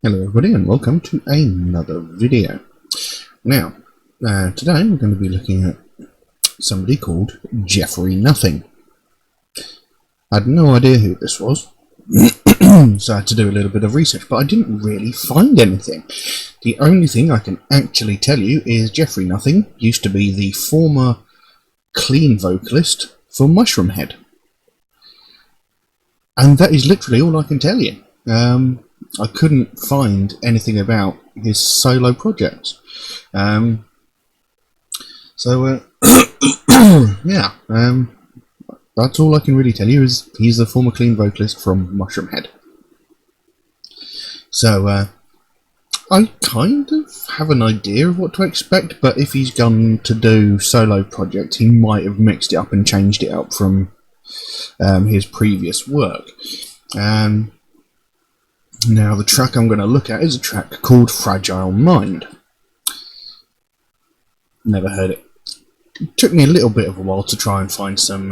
Hello everybody and welcome to another video. Now, today we're going to be looking at somebody called Jeffrey Nothing. I had no idea who this was, so I had to do a little bit of research, but I didn't really find anything. The only thing I can actually tell you is Jeffrey Nothing used to be the former clean vocalist for Mushroomhead. And that is literally all I can tell you. I couldn't find anything about his solo projects. Yeah, that's all I can really tell you is he's the former clean vocalist from Mushroomhead. So, I kind of have an idea of what to expect, but if he's gone to do solo projects, he might have mixed it up and changed it up from his previous work. Now, the track I'm going to look at is a track called Fragile Mind. Never heard it. It took me a little bit of a while to try and find some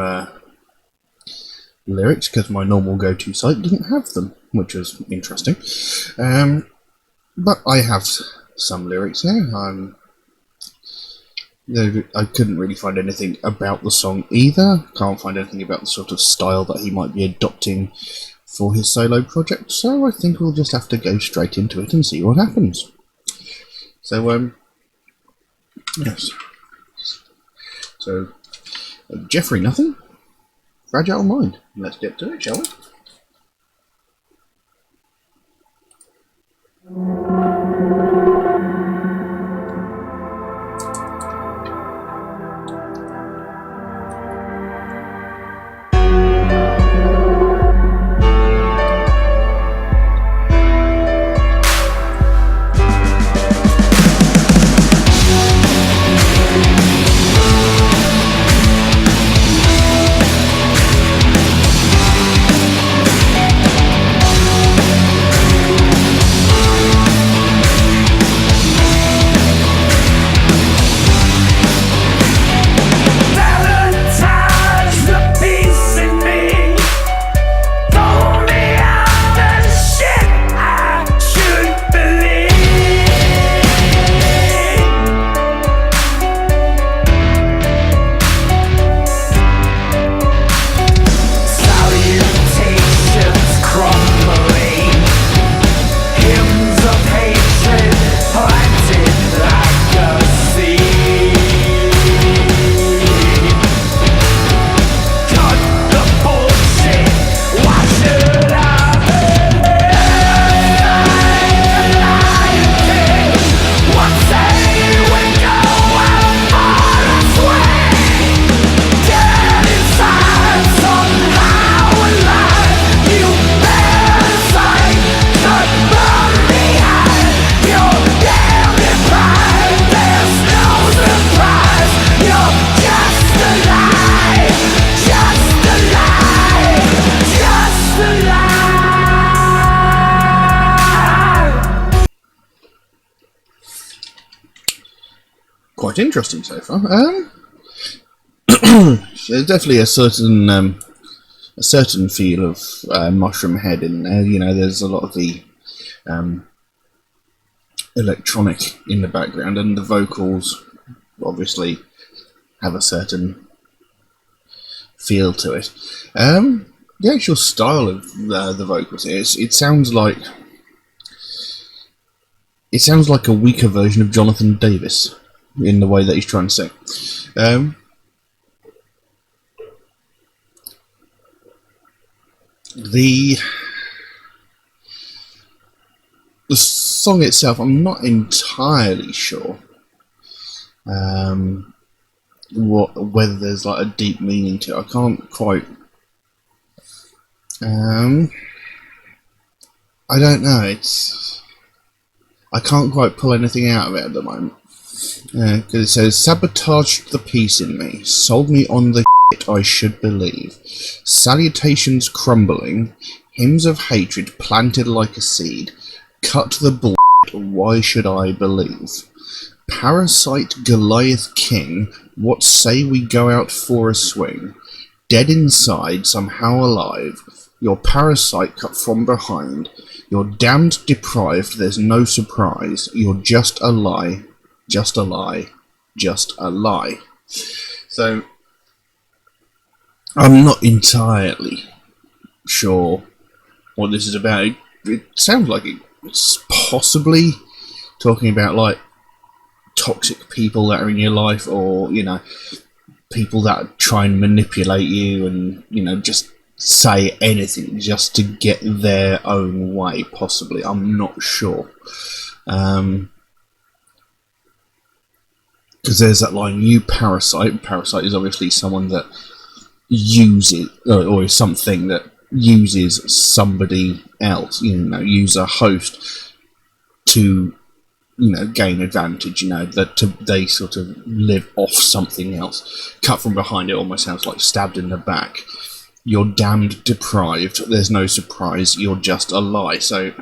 lyrics, because my normal go-to site didn't have them, which was interesting. But I have some lyrics here. I couldn't really find anything about the song either. Can't find anything about the sort of style that he might be adopting for his solo project, so I think we'll just have to go straight into it and see what happens. So, yes. So, Jeffrey Nothing, Fragile Mind. Let's get to it, shall we? Quite interesting so far. There's definitely a certain feel of Mushroomhead in there. You know, there's a lot of the electronic in the background, and the vocals obviously have a certain feel to it. The actual style of the vocals it sounds like a weaker version of Jonathan Davis in the way that he's trying to sing. The song itself, I'm not entirely sure whether there's like a deep meaning to it. I can't quite. I don't know. I can't quite pull anything out of it at the moment. Because it says, sabotaged the peace in me, sold me on the shit I should believe. Salutations crumbling, hymns of hatred planted like a seed. Cut the bullshit, why should I believe? Parasite Goliath King, what say we go out for a swing? Dead inside, somehow alive. Your parasite cut from behind. You're damned deprived, there's no surprise. You're just a lie, just a lie, just a lie. So, I'm not entirely sure what this is about. It sounds like it's possibly talking about, like, toxic people that are in your life, or, you know, people that try and manipulate you and, you know, just say anything just to get their own way, possibly. I'm not sure. Because there's that line, you parasite. Parasite is obviously someone that uses, or is something that uses somebody else, you know, use a host to, you know, gain advantage, you know, that they sort of live off something else. Cut from behind, it almost sounds like stabbed in the back. You're damned deprived, there's no surprise, you're just a lie. So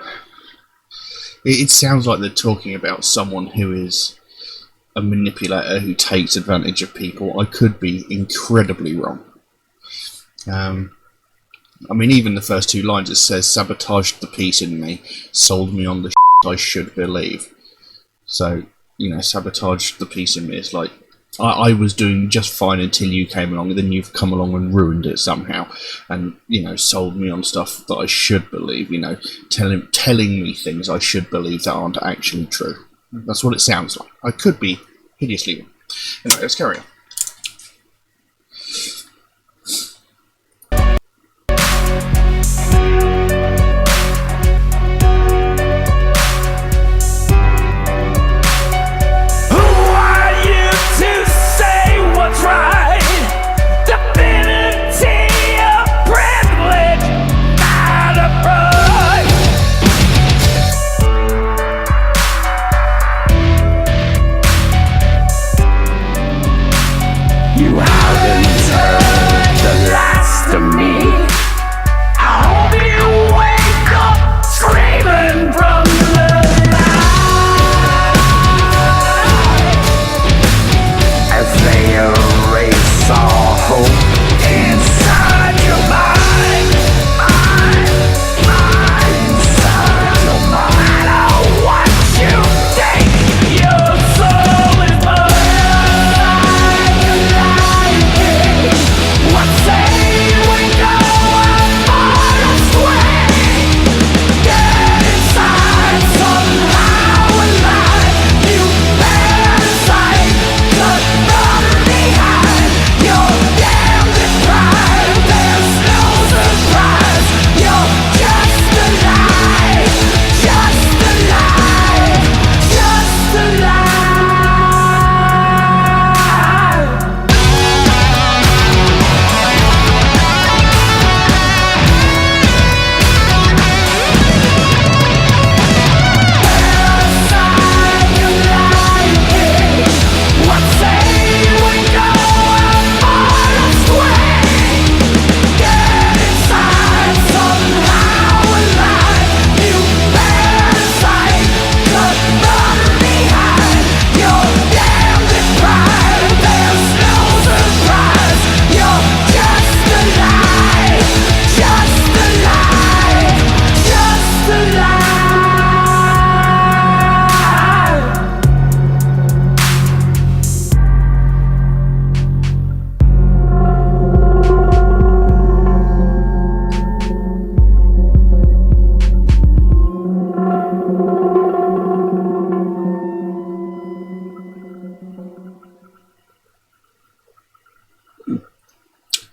it sounds like they're talking about someone who is a manipulator who takes advantage of people. I could be incredibly wrong. I mean, even the first two lines, it says, sabotaged the peace in me, sold me on the I should believe. So, you know, sabotaged the peace in me. It's like, I was doing just fine until you came along, and then you've come along and ruined it somehow, and, you know, sold me on stuff that I should believe, you know, telling me things I should believe that aren't actually true. That's what it sounds like. I could be hideously wrong. Anyway, let's carry on.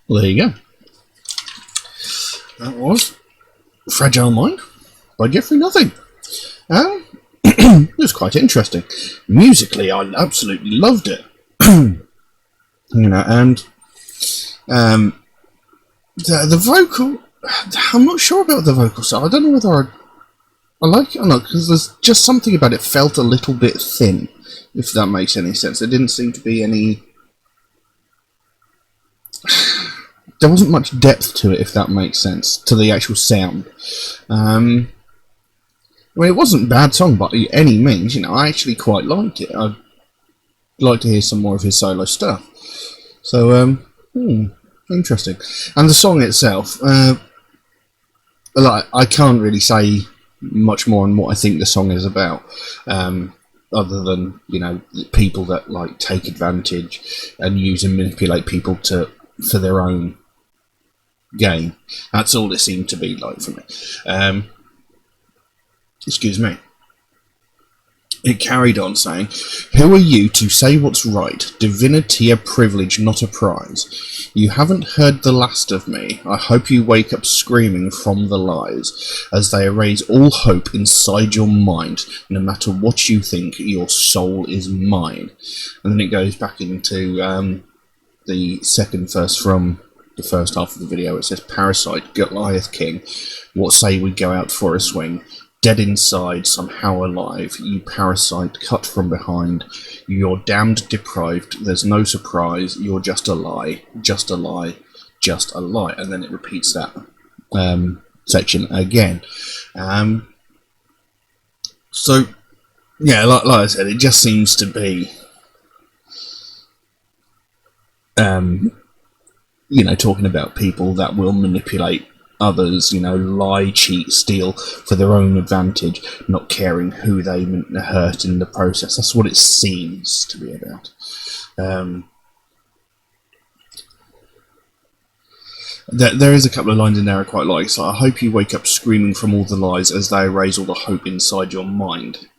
Well, there you go. That was Fragile Mind by Jeffrey Nothing. It was quite interesting. Musically, I absolutely loved it. You know, and the vocal, I'm not sure about the vocal side. I don't know whether I like it or not, because there's just something about it felt a little bit thin, if that makes any sense. There didn't seem to be any... There wasn't much depth to it, if that makes sense, to the actual sound. I mean, it wasn't a bad song by any means, you know, I actually quite liked it. I'd like to hear some more of his solo stuff. So, interesting. And the song itself, like, I can't really say much more on what I think the song is about. Other than, you know, people that like take advantage and use and manipulate people for their own gain. That's all it seemed to be like for me. Excuse me. It carried on saying, "Who are you to say what's right? Divinity a privilege, not a prize. You haven't heard the last of me. I hope you wake up screaming from the lies, as they erase all hope inside your mind. No matter what you think, your soul is mine." And then it goes back into the second verse from the first half of the video. It says, "Parasite, Goliath King, what say we go out for a swing? Dead inside, somehow alive. You parasite, cut from behind. You're damned deprived. There's no surprise. You're just a lie. Just a lie. Just a lie." And then it repeats that section again. So, yeah, like I said, it just seems to be, you know, talking about people that will manipulate others, you know, lie, cheat, steal for their own advantage, not caring who they hurt in the process. That's what it seems to be about. There is a couple of lines in there I quite like. So, "I hope you wake up screaming from all the lies, as they erase all the hope inside your mind."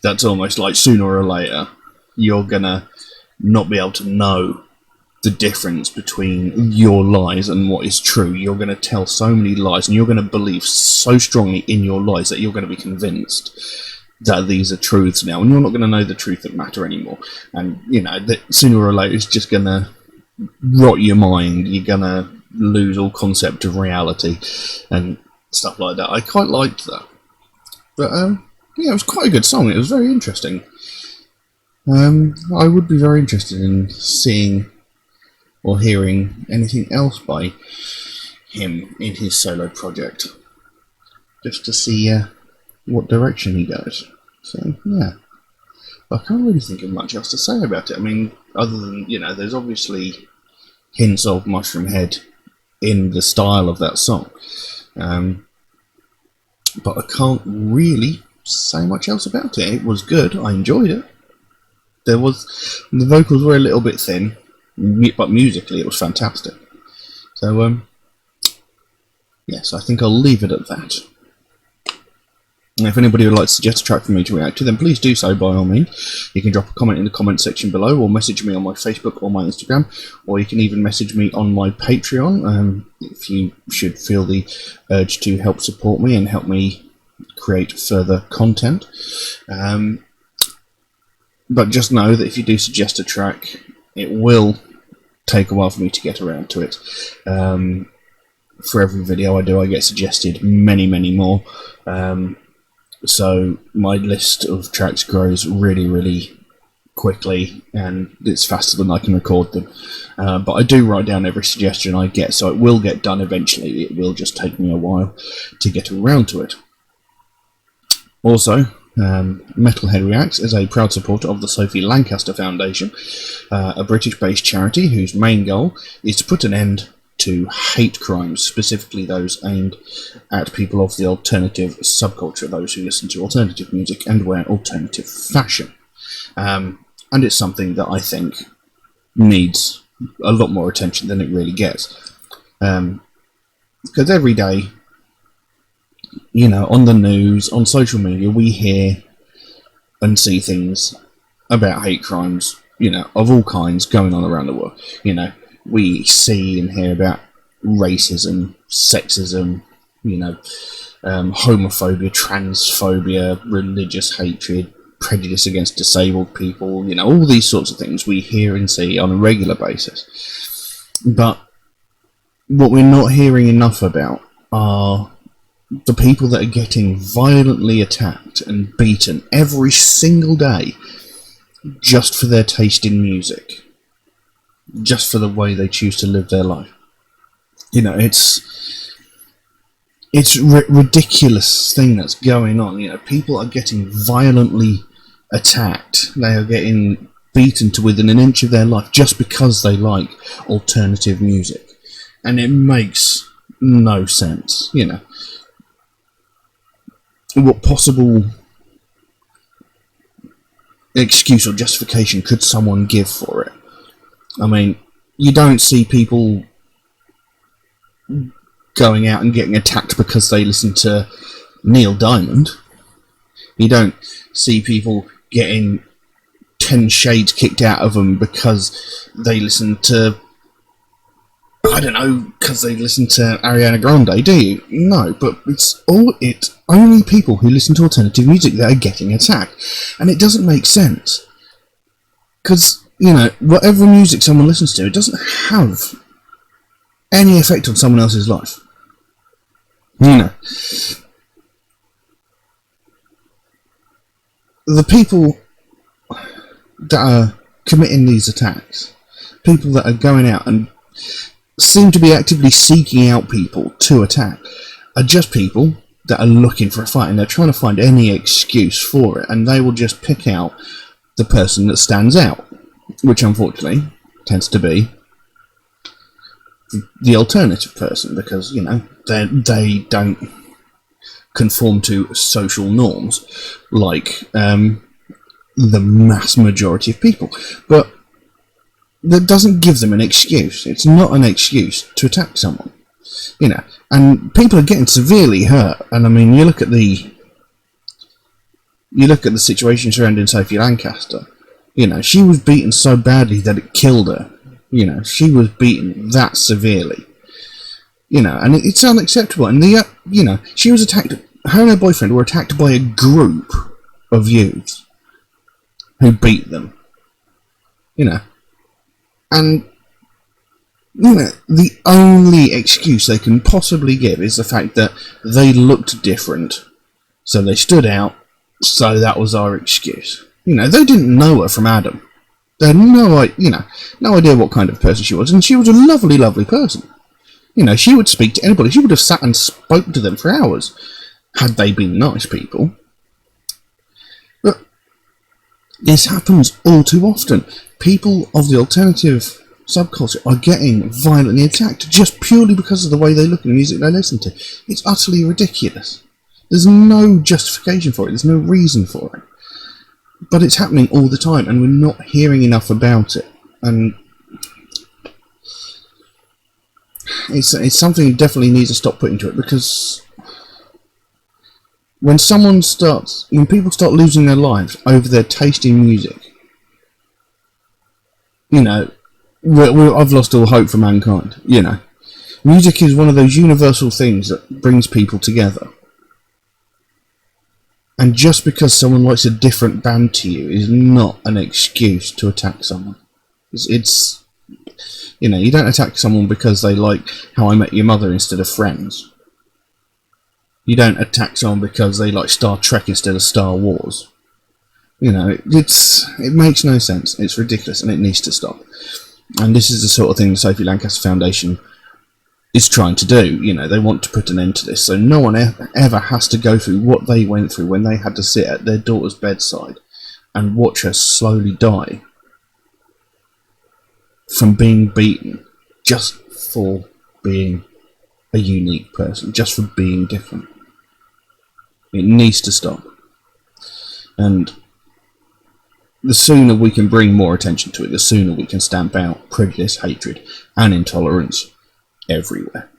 That's almost like sooner or later you're gonna not be able to know the difference between your lies and what is true. You're going to tell so many lies, and you're going to believe so strongly in your lies that you're going to be convinced that these are truths now, and you're not going to know the truth that matter anymore. And, you know, that sooner or later it's just going to rot your mind. You're going to lose all concept of reality and stuff like that. I quite liked that. But, yeah, it was quite a good song. It was very interesting. I would be very interested in seeing or hearing anything else by him in his solo project, just to see what direction he goes. So, yeah. I can't really think of much else to say about it. I mean, other than, you know, there's obviously hints of Mushroom Head in the style of that song. But I can't really say much else about it. It was good. I enjoyed it. The vocals were a little bit thin, but musically it was fantastic. So, yes, I think I'll leave it at that. And if anybody would like to suggest a track for me to react to, then please do so by all means. You can drop a comment in the comment section below, or message me on my Facebook or my Instagram, or you can even message me on my Patreon if you should feel the urge to help support me and help me create further content. But just know that if you do suggest a track, it will take a while for me to get around to it. For every video I do, I get suggested many, many more. So my list of tracks grows really, really quickly, and it's faster than I can record them. But I do write down every suggestion I get, so it will get done eventually. It will just take me a while to get around to it. Also, Metalhead Reacts is a proud supporter of the Sophie Lancaster Foundation, a British-based charity whose main goal is to put an end to hate crimes, specifically those aimed at people of the alternative subculture, those who listen to alternative music and wear alternative fashion. And it's something that I think needs a lot more attention than it really gets. Because every day, you know, on the news, on social media, we hear and see things about hate crimes, you know, of all kinds going on around the world. You know, we see and hear about racism, sexism, you know, homophobia, transphobia, religious hatred, prejudice against disabled people, you know, all these sorts of things we hear and see on a regular basis. But what we're not hearing enough about are the people that are getting violently attacked and beaten every single day just for their taste in music, just for the way they choose to live their life. You know, it's ridiculous thing that's going on. You know, people are getting violently attacked. They are getting beaten to within an inch of their life just because they like alternative music, and it makes no sense. You know, what possible excuse or justification could someone give for it? I mean, you don't see people going out and getting attacked because they listen to Neil Diamond. You don't see people getting 10 shades kicked out of them because they listen to, I don't know, because they listen to Ariana Grande, do you? No, but it's only people who listen to alternative music that are getting attacked. And it doesn't make sense. Because, you know, whatever music someone listens to, it doesn't have any effect on someone else's life. You know. The people that are committing these attacks, people that are going out and seem to be actively seeking out people to attack, are just people that are looking for a fight, and they're trying to find any excuse for it, and they will just pick out the person that stands out, which unfortunately tends to be the alternative person, because, you know, they don't conform to social norms like the mass majority of people. But that doesn't give them an excuse. It's not an excuse to attack someone, you know. And people are getting severely hurt. And I mean, you look at the situation surrounding Sophie Lancaster. You know, she was beaten so badly that it killed her. You know, she was beaten that severely. You know, and it's unacceptable. And you know, she was attacked. Her and her boyfriend were attacked by a group of youths who beat them. You know, and you know, the only excuse they can possibly give is the fact that they looked different, so they stood out. So that was our excuse. You know, they didn't know her from Adam. They had no idea what kind of person she was, and she was a lovely, lovely person. You know, she would speak to anybody. She would have sat and spoke to them for hours, had they been nice people. But this happens all too often. People of the alternative subculture are getting violently attacked just purely because of the way they look and the music they listen to. It's utterly ridiculous. There's no justification for it. There's no reason for it. But it's happening all the time, and we're not hearing enough about it. And it's something that definitely needs to stop putting to it, because when people start losing their lives over their taste in music, you know, I've lost all hope for mankind. You know, music is one of those universal things that brings people together. And just because someone likes a different band to you is not an excuse to attack someone. It's you know, you don't attack someone because they like How I Met Your Mother instead of Friends. You don't attack someone because they like Star Trek instead of Star Wars. You know, it makes no sense. It's ridiculous, and it needs to stop. And this is the sort of thing the Sophie Lancaster Foundation is trying to do. You know, they want to put an end to this, so no one ever has to go through what they went through when they had to sit at their daughter's bedside and watch her slowly die from being beaten just for being a unique person, just for being different. It needs to stop. And the sooner we can bring more attention to it, the sooner we can stamp out prejudice, hatred, and intolerance everywhere.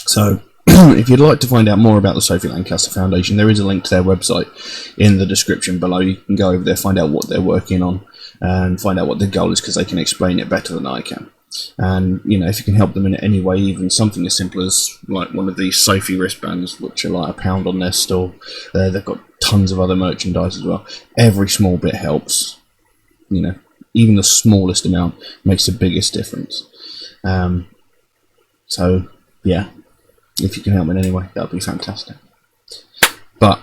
So, if you'd like to find out more about the Sophie Lancaster Foundation, there is a link to their website in the description below. You can go over there, find out what they're working on, and find out what their goal is, because they can explain it better than I can. And, you know, if you can help them in any way, even something as simple as like one of these Sophie wristbands, which are like £1 on their store. They've got tons of other merchandise as well. Every small bit helps. You know, even the smallest amount makes the biggest difference. So, yeah, if you can help in any way, that would be fantastic. But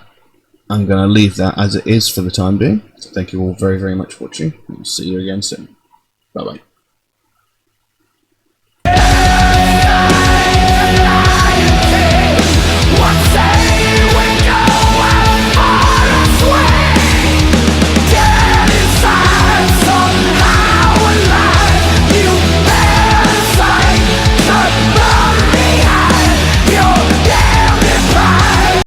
I'm going to leave that as it is for the time being. So thank you all very, very much for watching. I'll see you again soon. Bye-bye.